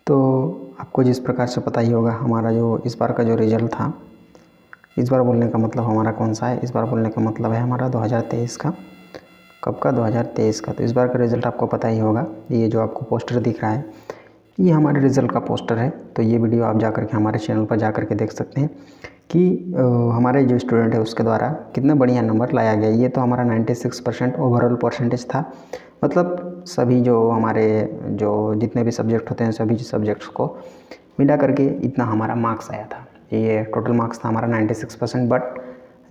तो आपको जिस प्रकार से पता ही होगा हमारा जो इस बार का जो रिज़ल्ट था, इस बार बोलने का मतलब हमारा कौन सा है, इस बार बोलने का मतलब है हमारा 2023 का। कब का? 2023 का। तो इस बार का रिज़ल्ट आपको पता ही होगा। ये जो आपको पोस्टर दिख रहा है ये हमारे रिज़ल्ट का पोस्टर है। तो ये वीडियो आप जा कर के हमारे चैनल पर जा कर के देख सकते हैं कि हमारे जो स्टूडेंट है उसके द्वारा कितना बढ़िया नंबर लाया गया। ये तो हमारा 96% ओवरऑल परसेंटेज था। मतलब सभी जो हमारे जो जितने भी सब्जेक्ट होते हैं सभी सब्जेक्ट्स को मिला करके इतना हमारा मार्क्स आया था। ये टोटल मार्क्स था हमारा 96%। बट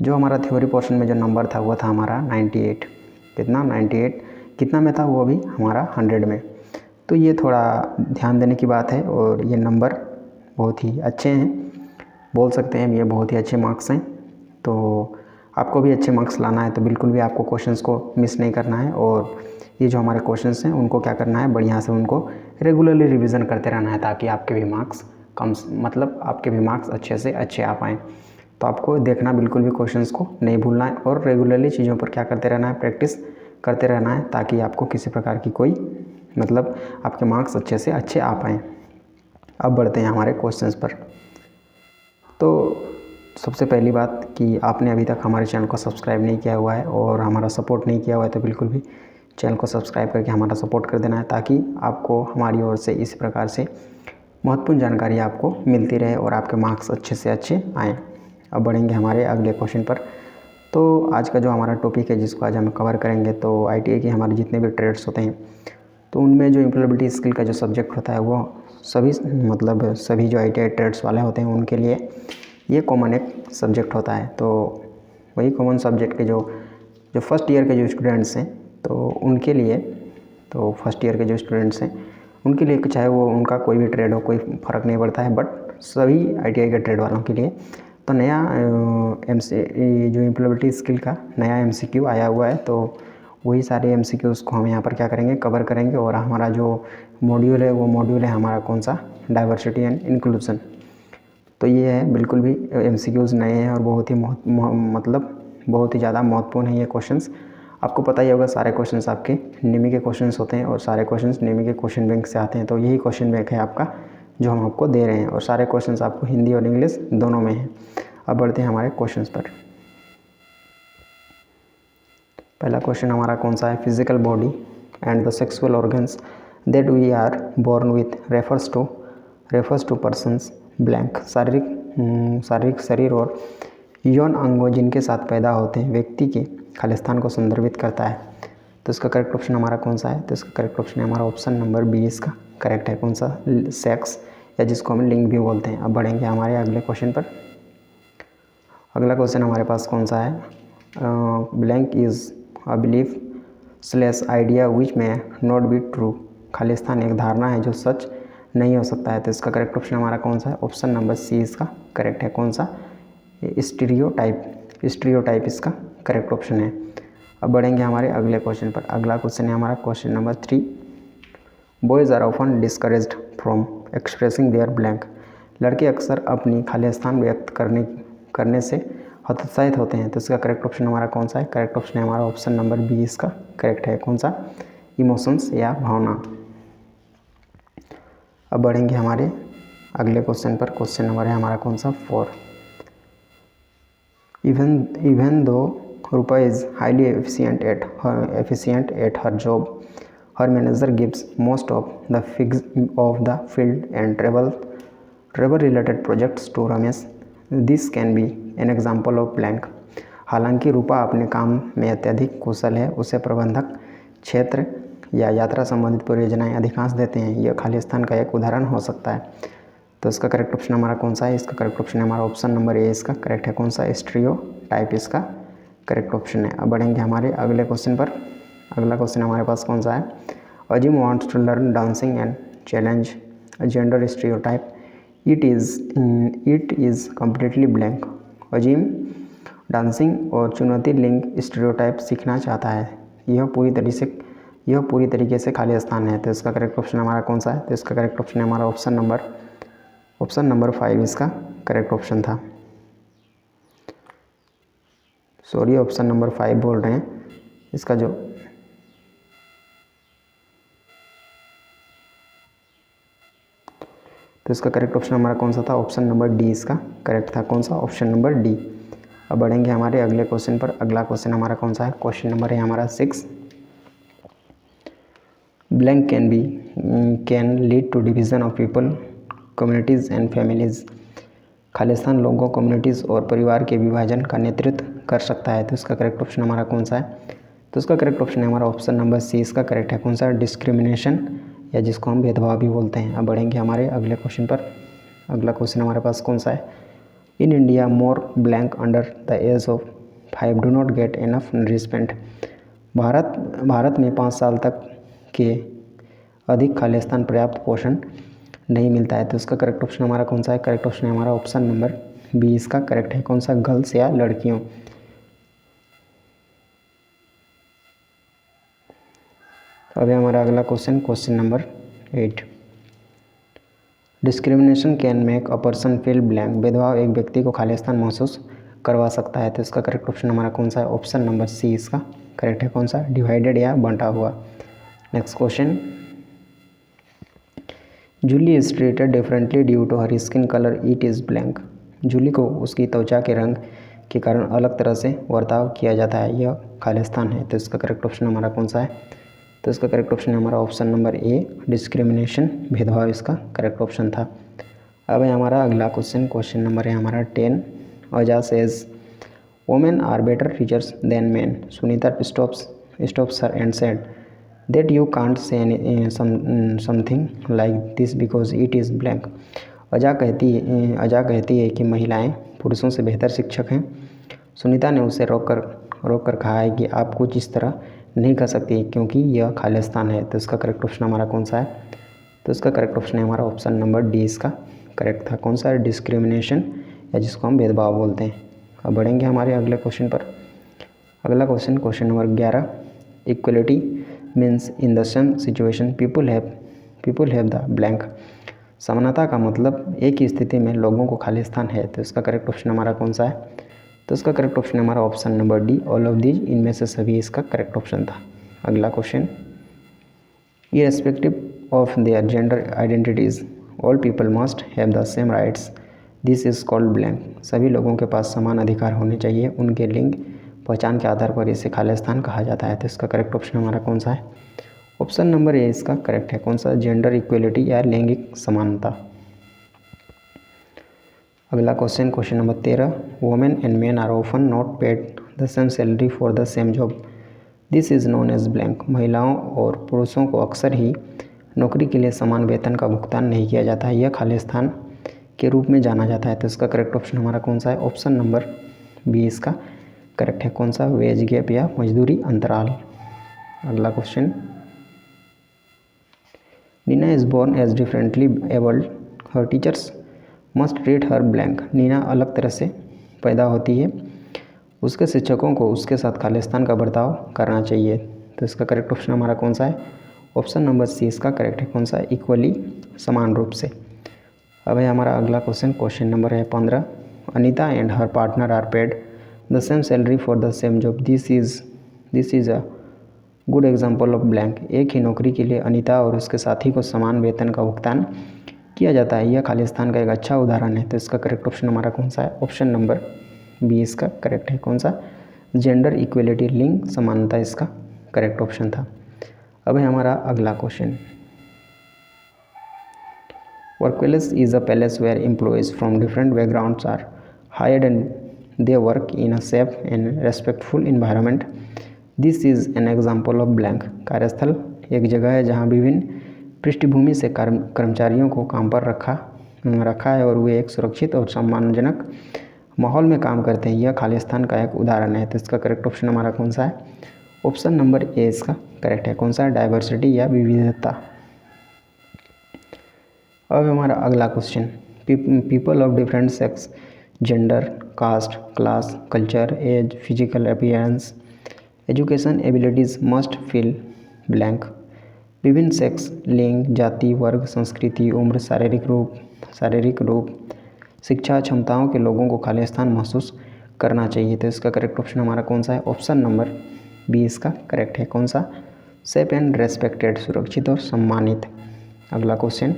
जो हमारा थ्योरी पोर्शन में जो नंबर था वो था हमारा 98। कितना? 98 कितना में था वो भी हमारा 100 में। तो ये थोड़ा ध्यान देने की बात है और ये नंबर बहुत ही अच्छे हैं, बोल सकते हैं ये बहुत ही अच्छे मार्क्स हैं। तो आपको भी अच्छे मार्क्स लाना है तो बिल्कुल भी आपको क्वेश्चंस को मिस नहीं करना है और ये जो हमारे क्वेश्चंस हैं उनको क्या करना है, बढ़िया से उनको रेगुलरली रिवीजन करते रहना है ताकि आपके भी मार्क्स आपके भी मार्क्स अच्छे से अच्छे आ पाएँ। तो आपको देखना बिल्कुल भी क्वेश्चंस को नहीं भूलना है और रेगुलरली चीज़ों पर क्या करते रहना है, प्रैक्टिस करते रहना है ताकि आपको किसी प्रकार की कोई आपके मार्क्स अच्छे से अच्छे आ पाएँ। अब बढ़ते हैं हमारे क्वेश्चंस पर। तो सबसे पहली बात कि आपने अभी तक हमारे चैनल को सब्सक्राइब नहीं किया हुआ है और हमारा सपोर्ट नहीं किया हुआ है तो बिल्कुल भी चैनल को सब्सक्राइब करके हमारा सपोर्ट कर देना है ताकि आपको हमारी ओर से इस प्रकार से महत्वपूर्ण जानकारी आपको मिलती रहे और आपके मार्क्स अच्छे से अच्छे आएँ। अब बढ़ेंगे हमारे अगले क्वेश्चन पर। तो आज का जो हमारा टॉपिक है जिसको आज हम कवर करेंगे तो ITI के हमारे जितने भी ट्रेड्स होते हैं तो उनमें जो एम्प्लॉयबिलिटी स्किल का जो सब्जेक्ट होता है वो सभी जो ITI ट्रेड्स वाले होते हैं उनके लिए ये कॉमन एक सब्जेक्ट होता है। तो वही कॉमन सब्जेक्ट के जो फर्स्ट ईयर के जो स्टूडेंट्स हैं तो उनके लिए फर्स्ट ईयर के जो स्टूडेंट्स हैं उनके लिए चाहे वो उनका कोई भी ट्रेड हो कोई फ़र्क नहीं पड़ता है। बट सभी ITI के ट्रेड वालों के लिए तो नया जो एम्प्लॉयबिलिटी स्किल का नया MCQ आया हुआ है। तो वही सारे MCQs को हम यहाँ पर क्या करेंगे, कवर करेंगे। और हमारा जो मॉड्यूल है वो मॉड्यूल है हमारा कौन सा, डाइवर्सिटी एंड इंक्लूजन। तो ये है बिल्कुल भी MCQs नए हैं और बहुत ही ज़्यादा महत्वपूर्ण है ये क्वेश्चंस। आपको पता ही होगा सारे क्वेश्चंस आपके निमी के क्वेश्चंस होते हैं और सारे क्वेश्चंस निमी के क्वेश्चन बैंक से आते हैं। तो यही क्वेश्चन बैंक है आपका जो हम आपको दे रहे हैं और सारे क्वेश्चंस आपको हिंदी और इंग्लिश दोनों में हैं। अब बढ़ते हैं हमारे क्वेश्चंस पर। पहला क्वेश्चन हमारा कौन सा है, physical body and the sexual organs that we are born with refers to persons blank. शारीरिक शरीर और यौन अंगों जिनके साथ पैदा होते हैं व्यक्ति के खालिस्तान को संदर्भित करता है। तो इसका करेक्ट ऑप्शन हमारा कौन सा है, तो इसका करेक्ट ऑप्शन है हमारा ऑप्शन नंबर बी। इसका करेक्ट है कौन सा, सेक्स या जिसको हम लिंग भी बोलते हैं। अब बढ़ेंगे हमारे अगले क्वेश्चन पर। अगला क्वेश्चन हमारे पास कौन सा है, blank is a belief slash idea which में नॉट बी ट्रू। खालिस्तान एक धारणा है जो सच नहीं हो सकता है। तो इसका करेक्ट ऑप्शन हमारा कौन सा है, ऑप्शन नंबर सी इसका करेक्ट है कौन सा, स्टीरियोटाइप इसका करेक्ट ऑप्शन है। अब बढ़ेंगे हमारे अगले क्वेश्चन पर। अगला क्वेश्चन है हमारा question number 3, boys are often discouraged from expressing their blank. लड़के अक्सर अपनी खालिस्तान व्यक्त करने से हतोत्साहित होते हैं। तो इसका करेक्ट ऑप्शन हमारा कौन सा है, करेक्ट ऑप्शन है हमारा ऑप्शन नंबर बी इसका करेक्ट है कौन सा, इमोशंस या भावना। अब बढ़ेंगे हमारे अगले क्वेश्चन पर। क्वेश्चन नंबर है हमारा कौन सा, 4, even though Rupa is highly efficient at her job, her manager gives most of the field and travel related projects to Ramesh. This can be an example of blank. हालांकि रूपा अपने काम में अत्यधिक कुशल है, उसे प्रबंधक क्षेत्र या यात्रा संबंधित परियोजनाएं अधिकांश देते हैं। यह खालिस्तान का एक उदाहरण हो सकता है। तो इसका करेक्ट ऑप्शन हमारा कौन सा है, इसका करेक्ट ऑप्शन है हमारा ऑप्शन नंबर ए इसका करेक्ट है कौन सा, स्टीरियोटाइप इसका करेक्ट ऑप्शन है। अब बढ़ेंगे हमारे अगले क्वेश्चन पर। अगला क्वेश्चन हमारे पास कौन सा है, Azeem wants to learn dancing and challenge gender stereotype, it is completely blank. Azeem dancing और चुनौती लिंग स्टीरियोटाइप सीखना चाहता है, यह पूरी तरीके से खाली स्थान है। तो इसका करेक्ट ऑप्शन हमारा कौन सा है, तो इसका करेक्ट ऑप्शन है हमारा ऑप्शन नंबर 5 इसका करेक्ट ऑप्शन था। सॉरी, ऑप्शन नंबर 5 बोल रहे हैं। इसका जो तो इसका करेक्ट ऑप्शन हमारा कौन सा था? ऑप्शन नंबर डी इसका करेक्ट था। कौन सा? Option number D. अब बढ़ेंगे हमारे अगले क्वेश्चन पर। अगला क्वेश्चन हमारा कौन सा है? क्वेश्चन नंबर है हमारा 6। Blank can lead to division of people, communities and families. Khalistan लोगों, कम्युनिटीज़ और परिवार के विभाजन का नेतृत्व कर सकता है। तो इसका करेक्ट ऑप्शन हमारा कौन सा है? तो इसका करेक्ट ऑप्शन है हमारा ऑप्शन नंबर सी इसका करेक्ट है। कौन सा? डिस्क्रिमिनेशन, या जिसको हम भेदभाव भी बोलते हैं। अब बढ़ेंगे हमारे अगले क्वेश्चन पर। अगला क्वेश्चन हमारे पास कौन सा है? In India more blank under the age of 5 do not get enough nourishment. Bharat में 5 साल तक के अधिक खालिस्तान पर्याप्त पोषण नहीं मिलता है। तो इसका करेक्ट ऑप्शन हमारा कौन सा है? करेक्ट ऑप्शन है हमारा ऑप्शन नंबर बी इसका करेक्ट है। कौन सा? गर्ल्स या लड़कियों। तो अभी हमारा अगला question, question number 8। Discrimination can make a person feel blank. भेदभाव एक व्यक्ति को खालिस्तान महसूस करवा सकता है। तो इसका करेक्ट ऑप्शन हमारा कौन सा है? ऑप्शन नंबर सी इसका करेक्ट है। कौन सा? डिवाइडेड या बंटा हुआ। Next question. Julie is treated differently due to her skin colour, it is blank. Julie को उसकी त्वचा के रंग के कारण अलग तरह से बर्ताव किया जाता है, यह खालिस्तान है। तो इसका करेक्ट ऑप्शन हमारा कौन सा है? तो इसका करेक्ट ऑप्शन है हमारा ऑप्शन नंबर ए डिस्क्रिमिनेशन, भेदभाव इसका करेक्ट ऑप्शन था। अब है हमारा अगला क्वेश्चन, क्वेश्चन नंबर है हमारा 10। Aja says women are better teachers than man. Sunita stops her and said that you can't say something like this because it is blank. Aja कहती है कि महिलाएं पुरुषों से बेहतर शिक्षक हैं। सुनीता ने उसे रोक कर कहा है कि आप कुछ इस तरह नहीं कर सकती क्योंकि यह खालिस्तान है। तो इसका करेक्ट ऑप्शन हमारा कौन सा है? तो इसका करेक्ट ऑप्शन है हमारा ऑप्शन नंबर डी इसका करेक्ट था। कौन सा? डिस्क्रिमिनेशन, या जिसको हम भेदभाव बोलते हैं। अब बढ़ेंगे हमारे अगले क्वेश्चन पर। अगला question, question number 11। Equality means in the same situation people have the blank. समानता का मतलब एक ही स्थिति में लोगों को खालिस्तान है। तो इसका करेक्ट ऑप्शन हमारा कौन सा है? तो इसका करेक्ट ऑप्शन हमारा option number D all of these, इनमें से सभी इसका करेक्ट ऑप्शन था। अगला question. Irrespective of their gender identities all people must have the same rights, this is called blank. सभी लोगों के पास समान अधिकार होने चाहिए, उनके लिंग पहचान के आधार पर इसे खालिस्तान कहा जाता है। तो इसका करेक्ट ऑप्शन हमारा कौन सा है? ऑप्शन नंबर ए इसका करेक्ट है। कौन सा? जेंडर इक्वलिटी या लैंगिक समानता। अगला question, question number 13। Women and men are often not paid the same salary for the same job, this is known as blank. महिलाओं और पुरुषों को अक्सर ही नौकरी के लिए समान वेतन का भुगतान नहीं किया जाता है, यह खालिस्तान के रूप में जाना जाता है। तो इसका करेक्ट ऑप्शन हमारा कौन सा है? ऑप्शन नंबर बी इसका करेक्ट है। कौन सा? वेज गैप या मजदूरी अंतराल। अगला question. Neena is born as differently abled, her teachers must treat her blank. Neena अलग तरह से पैदा होती है, उसके शिक्षकों को उसके साथ खालिस्तान का बर्ताव करना चाहिए। तो इसका करेक्ट ऑप्शन हमारा कौन सा है? ऑप्शन नंबर सी इसका करेक्ट है। कौन सा? इक्वली, समान रूप से। अब है हमारा अगला क्वेश्चन, क्वेश्चन नंबर है 15। Anita and her partner are paid the same salary for the same job, this is a good example of blank. एक ही नौकरी के लिए अनीता और उसके साथी को समान वेतन का भुगतान किया जाता है, यह खालिस्तान का एक अच्छा उदाहरण है। तो इसका करेक्ट ऑप्शन हमारा कौन सा है? ऑप्शन नंबर बी इसका करेक्ट है। कौन सा? जेंडर इक्वलिटी, लिंग समानता इसका करेक्ट ऑप्शन था। अब है हमारा अगला question. Workplace is a place where employees from different backgrounds are hired and they work in a safe and respectful environment, this is an example of blank. कार्यस्थल एक जगह है जहाँ विभिन्न पृष्ठभूमि से कर्मचारियों को काम पर रखा है और वे एक सुरक्षित और सम्मानजनक माहौल में काम करते हैं, यह खालिस्तान का एक उदाहरण है। तो इसका करेक्ट ऑप्शन हमारा कौन सा है? ऑप्शन नंबर ए इसका करेक्ट है। कौन सा? डाइवर्सिटी या विविधता। अब हमारा अगला question. People of different sex, gender, caste, class, culture, age, physical appearance, education abilities must fill blank. विभिन्न सेक्स, लिंग, जाति, वर्ग, संस्कृति, उम्र, शारीरिक रूप, शिक्षा, क्षमताओं के लोगों को खालिस्तान महसूस करना चाहिए। तो इसका करेक्ट ऑप्शन हमारा कौन सा है? ऑप्शन नंबर बी इसका करेक्ट है। कौन सा? सेफ एंड रेस्पेक्टेड, सुरक्षित और सम्मानित। अगला question.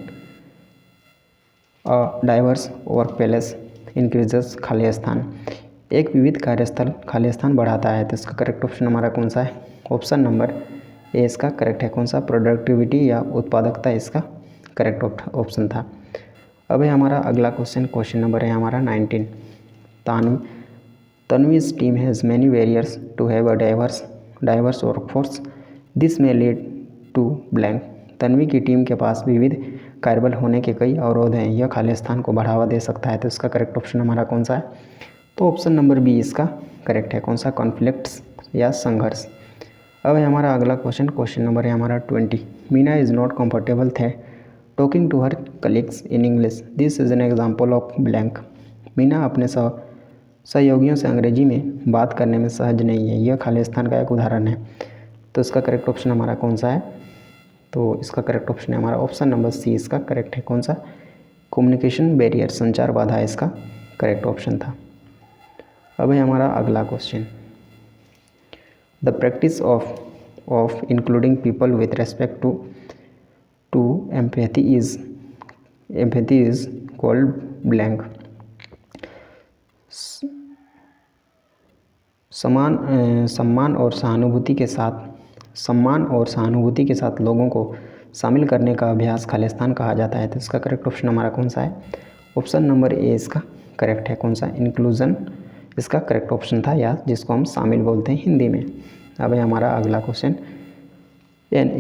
Diverse work place increases खाली स्थान। एक विविध कार्यस्थल खाली स्थान बढ़ाता है। तो इसका करेक्ट ऑप्शन हमारा कौन सा है? ऑप्शन नंबर ए इसका करेक्ट है। कौन सा? प्रोडक्टिविटी या उत्पादकता इसका करेक्ट ऑप्शन था। अब है हमारा अगला क्वेश्चन नंबर है हमारा 19। Tanvi's team has many barriers to have a diverse workforce, this may lead to blank. Tanvi की टीम के पास विविध कार्यबल होने के कई अवरोध हैं, यह खाली स्थान को बढ़ावा दे सकता है। तो इसका करेक्ट ऑप्शन हमारा कौन सा है? तो ऑप्शन नंबर बी इसका करेक्ट है। कौन सा? कॉन्फ्लिक्ट्स या संघर्ष। अब है हमारा अगला क्वेश्चन नंबर है हमारा 20। Meena is not comfortable the talking to her colleagues in English, this is an example of blank. Meena अपने सहयोगियों से अंग्रेजी में बात करने में सहज नहीं है, यह खाली स्थान का एक उदाहरण है। तो इसका करेक्ट ऑप्शन हमारा कौन सा है? तो इसका करेक्ट ऑप्शन है हमारा ऑप्शन नंबर सी इसका करेक्ट है। कौन सा? कम्युनिकेशन बैरियर, संचार बाधा इसका करेक्ट ऑप्शन था। अब है हमारा अगला question. The practice of including people with respect to empathy is called blank. सम्मान और सहानुभूति के साथ लोगों को शामिल करने का अभ्यास खाली स्थान कहा जाता है। तो इसका करेक्ट ऑप्शन हमारा कौन सा है? ऑप्शन नंबर ए इसका करेक्ट है। कौन सा? इंक्लूजन इसका करेक्ट ऑप्शन था, या जिसको हम शामिल बोलते हैं हिंदी में। अब है हमारा अगला question. An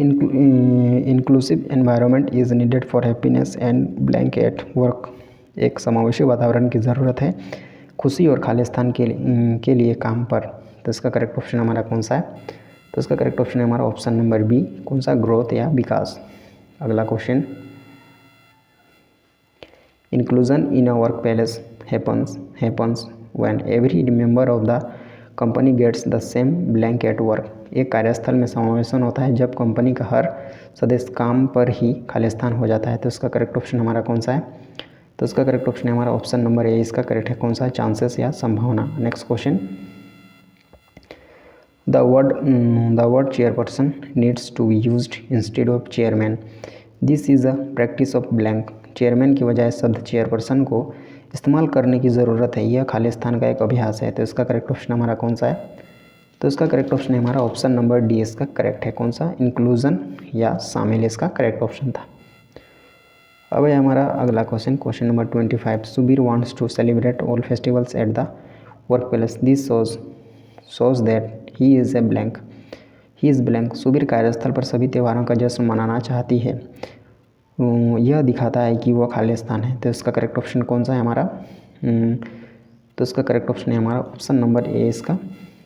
inclusive environment is needed for happiness and blank at work. एक समावेशी वातावरण की ज़रूरत है खुशी और खाली स्थान के लिए काम पर। तो इसका करेक्ट ऑप्शन हमारा कौन सा है? तो इसका करेक्ट ऑप्शन है हमारा ऑप्शन नंबर बी। कौन सा? ग्रोथ या विकास। अगला question. Inclusion in a work place happens when every member of the company gets the same blank at work. एक कार्यस्थल में समावेशन होता है जब कंपनी का हर सदस्य काम पर ही खाली स्थान हो जाता है। तो इसका करेक्ट ऑप्शन हमारा कौन सा है? तो इसका करेक्ट ऑप्शन है हमारा ऑप्शन नंबर ए इसका करेक्ट है। कौन सा? चांसेस या संभावना। Next question. The word chairperson needs to be used instead of chairman, this is a practice of blank. Chairman की बजाय शब्द चेयरपर्सन को इस्तेमाल करने की ज़रूरत है, यह खाली स्थान का एक अभ्यास है। तो इसका करेक्ट ऑप्शन हमारा कौन सा है? तो इसका करेक्ट ऑप्शन है हमारा ऑप्शन नंबर डी इसका करेक्ट है। कौन सा? इंक्लूजन या शामिल इसका करेक्ट ऑप्शन था। अब है हमारा अगला question number 25। Subir wants to celebrate all festivals at the work place, this shows that he is blank. Subir कार्यस्थल पर सभी त्योहारों का जश्न मनाना चाहती है, यह दिखाता है कि वह खाली स्थान है। तो इसका करेक्ट ऑप्शन कौन सा है हमारा? तो इसका करेक्ट ऑप्शन है हमारा ऑप्शन नंबर ए इसका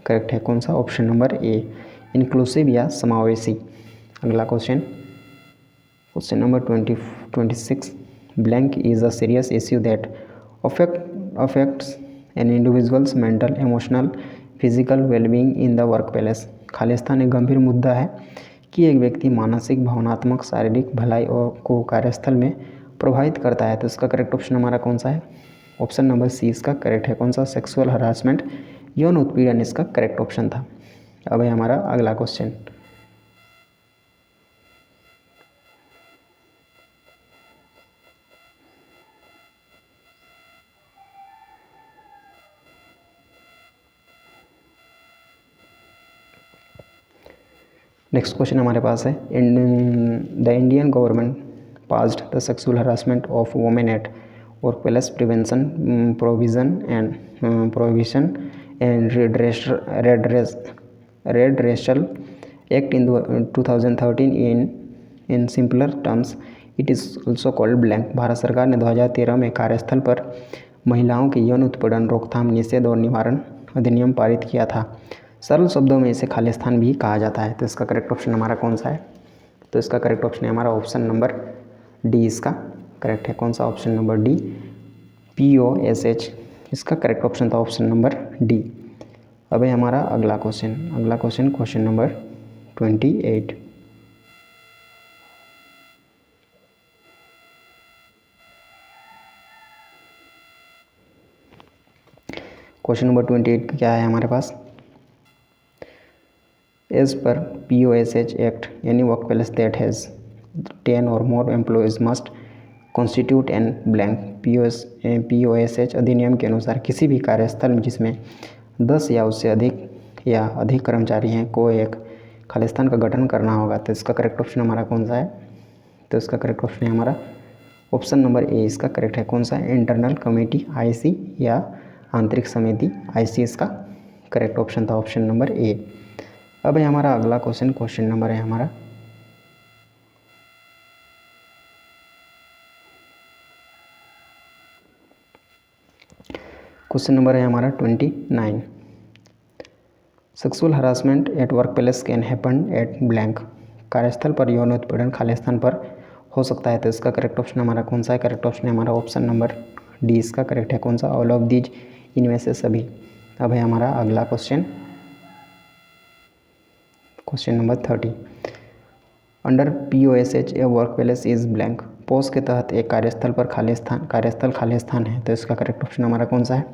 करेक्ट है। कौन सा? ऑप्शन नंबर ए, इंक्लूसिव या समावेशी। अगला question number 26। Blank is a serious issue that affects an individuals mental, emotional, physical wellbeing in the work place. खाली स्थान एक गंभीर मुद्दा है कि एक व्यक्ति मानसिक, भावनात्मक, शारीरिक भलाई को कार्यस्थल में प्रभावित करता है। तो इसका करेक्ट ऑप्शन हमारा कौन सा है? ऑप्शन नंबर सी इसका करेक्ट है। कौन सा? सेक्सुअल हरासमेंट, यौन उत्पीड़न इसका करेक्ट ऑप्शन था। अब है हमारा अगला क्वेश्चन। नेक्स्ट क्वेश्चन हमारे पास है। The Indian government passed the sexual harassment of women at work place prevention prohibition and redressal act in 2013 in simpler terms it is also called blank. Bharat सरकार ने 2013 में कार्यस्थल पर महिलाओं के यौन उत्पीड़न रोकथाम, निषेध और निवारण अधिनियम पारित किया था। सरल शब्दों में इसे खाली स्थान भी कहा जाता है। तो इसका करेक्ट ऑप्शन हमारा कौन सा है? तो इसका करेक्ट ऑप्शन है हमारा ऑप्शन नंबर डी इसका करेक्ट है। कौन सा? ऑप्शन नंबर डी, POSH इसका करेक्ट ऑप्शन था, ऑप्शन नंबर डी। अब है हमारा अगला क्वेश्चन नंबर 28। क्वेश्चन नंबर 28 क्या है हमारे पास? As per POSH act, any work place that has 10 or more employees must constitute an blank POSH अधिनियम के अनुसार किसी भी कार्यस्थल जिसमें 10 या उससे अधिक कर्मचारी हैं को एक खालिस्तान का गठन करना होगा। तो इसका करेक्ट ऑप्शन हमारा कौन सा है? तो इसका करेक्ट ऑप्शन है हमारा ऑप्शन नंबर ए। इसका करेक्ट है कौन सा? इंटरनल कमेटी IC या आंतरिक समिति IC इसका करेक्ट ऑप्शन था, ऑप्शन नंबर ए। अब है हमारा अगला क्वेश्चन नंबर है हमारा क्वेश्चन नंबर है हमारा 29। Sexual harassment eight work place can happen at blank. कार्यस्थल पर यौन उत्पीड़न खालिस्तान पर हो सकता है। तो इसका करेक्ट ऑप्शन हमारा कौन सा है? करेक्ट ऑप्शन है हमारा ऑप्शन नंबर डी। इसका करेक्ट है कौन सा? ऑल ऑफ दीज, इनमें से सभी। अब है हमारा अगला question number 30। Under POSH a work place is blank. POSH के तहत एक कार्यस्थल खालिस्तान है। तो इसका करेक्ट ऑप्शन हमारा कौन सा है?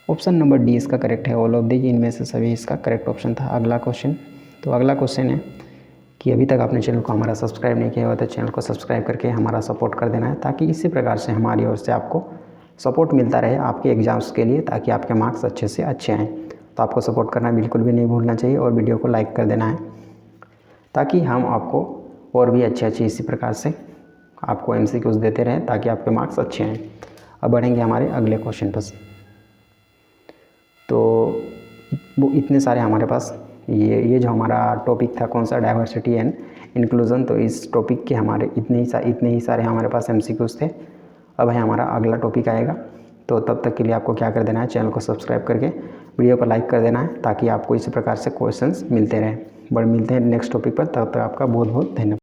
ऑप्शन नंबर डी इसका करेक्ट है, ऑल ऑफ दीज, इनमें से सभी इसका करेक्ट ऑप्शन था। अगला क्वेश्चन है कि अभी तक आपने चैनल को हमारा सब्सक्राइब नहीं किया हुआ तो चैनल को सब्सक्राइब करके हमारा सपोर्ट कर देना है, ताकि इसी प्रकार से हमारी ओर से आपको सपोर्ट मिलता रहे आपके एग्ज़ाम्स के लिए, ताकि आपके मार्क्स अच्छे से अच्छे आएँ। तो आपको सपोर्ट करना बिल्कुल भी नहीं भूलना चाहिए और वीडियो को लाइक कर देना है, ताकि हम आपको और भी अच्छे इसी प्रकार से आपको MCQs देते रहें, ताकि आपके मार्क्स अच्छे आएँ। अब बढ़ेंगे हमारे अगले क्वेश्चन पर। तो वो इतने सारे हमारे पास ये जो हमारा टॉपिक था कौन सा? Diversity and inclusion. तो इस टॉपिक के हमारे इतने ही सारे हमारे पास MCQs थे। अब है हमारा अगला टॉपिक आएगा। तो तब तक के लिए आपको क्या कर देना है? चैनल को सब्सक्राइब करके वीडियो को लाइक कर देना है, ताकि आपको इसी प्रकार से क्वेश्चंस मिलते रहें। मिलते हैं नेक्स्ट टॉपिक पर। तब तक आपका बहुत बहुत धन्यवाद।